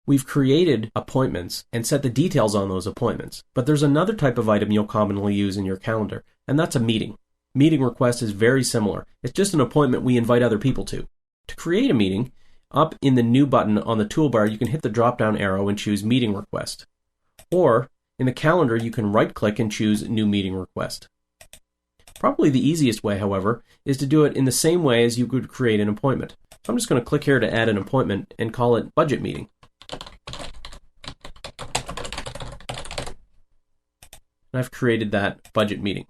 We've created appointments and set the details on those appointments. But there's another type of item you'll commonly use in your calendar, and that's a meeting. Meeting request is very similar. It's just an appointment we invite other people to. To create a meeting, up in the New button on the toolbar, you can hit the drop-down arrow and choose Meeting Request. Or, in the calendar, you can right-click and choose New Meeting Request. Probably the easiest way, however, is to do it in the same way as you would create an appointment. So I'm just going to click here to add an appointment and call it Budget Meeting. And I've created that budget meeting.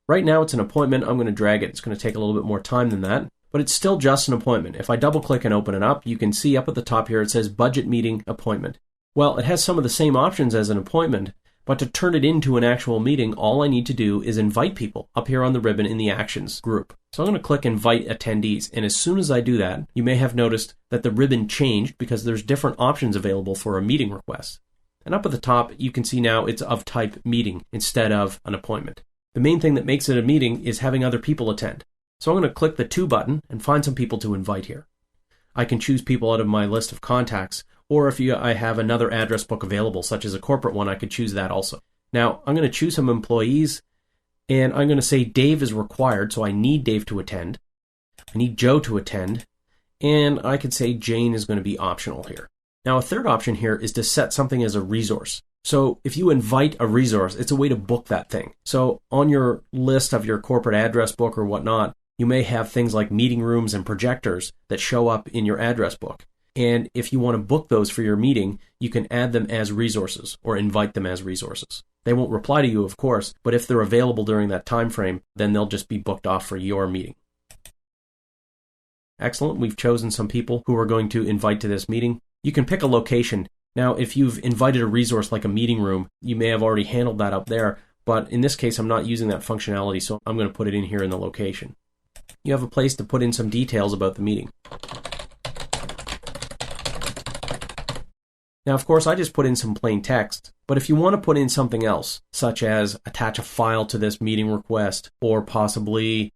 Right now it's an appointment. I'm going to drag it. It's going to take a little bit more time than that, but it's still just an appointment. If I double-click and open it up, you can see up at the top here it says Budget Meeting Appointment. Well, it has some of the same options as an appointment, but to turn it into an actual meeting, all I need to do is invite people up here on the ribbon in the Actions group. So I'm going to click Invite Attendees, and as soon as I do that, you may have noticed that the ribbon changed because there's different options available for a meeting request. And up at the top, you can see now it's of type meeting instead of an appointment. The main thing that makes it a meeting is having other people attend. So I'm going to click the To button and find some people to invite here. I can choose people out of my list of contacts, or if I have another address book available, such as a corporate one, I could choose that also. Now, I'm going to choose some employees, and I'm going to say Dave is required, so I need Dave to attend. I need Joe to attend, and I could say Jane is going to be optional here. Now, a third option here is to set something as a resource. So if you invite a resource, it's a way to book that thing. So on your list of your corporate address book or whatnot, you may have things like meeting rooms and projectors that show up in your address book. And if you want to book those for your meeting, you can add them as resources or invite them as resources. They won't reply to you, of course, but if they're available during that time frame, then they'll just be booked off for your meeting. Excellent. We've chosen some people who we're going to invite to this meeting. You can pick a location. Now, if you've invited a resource like a meeting room, you may have already handled that up there, but in this case, I'm not using that functionality, so I'm going to put it in here in the location. You have a place to put in some details about the meeting. Now, of course, I just put in some plain text, but if you want to put in something else, such as attach a file to this meeting request, or possibly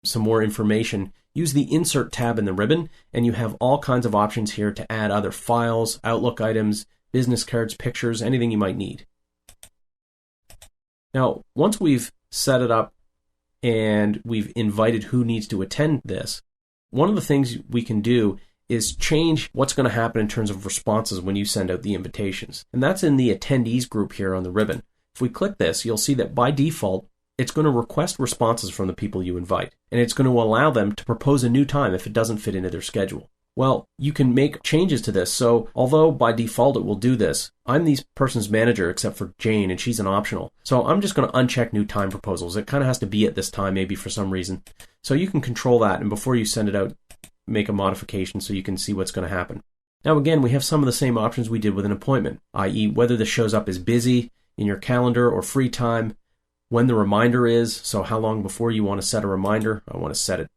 some more information, use the Insert tab in the ribbon, and you have all kinds of options here to add other files, Outlook items, business cards, pictures, anything you might need. Now, once we've set it up and we've invited who needs to attend this, one of the things we can do is change what's going to happen in terms of responses when you send out the invitations. And that's in the Attendees group here on the ribbon. If we click this, you'll see that by default, it's going to request responses from the people you invite, and it's going to allow them to propose a new time if it doesn't fit into their schedule. Well, you can make changes to this, so although by default it will do this, I'm this person's manager except for Jane, and she's an optional. So I'm just going to uncheck new time proposals. It kind of has to be at this time, maybe for some reason. So you can control that, and before you send it out, make a modification so you can see what's going to happen. Now again, we have some of the same options we did with an appointment, i.e. whether this shows up as busy in your calendar or free time, when the reminder is, so how long before you want to set a reminder. I want to set it,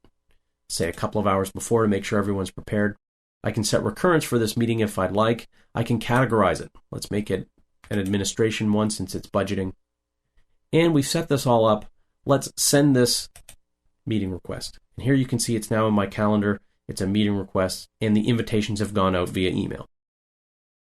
say, a couple of hours before to make sure everyone's prepared. I can set recurrence for this meeting if I'd like. I can categorize it. Let's make it an administration one since it's budgeting. And we've set this all up. Let's send this meeting request. And here you can see it's now in my calendar. It's a meeting request, and the invitations have gone out via email.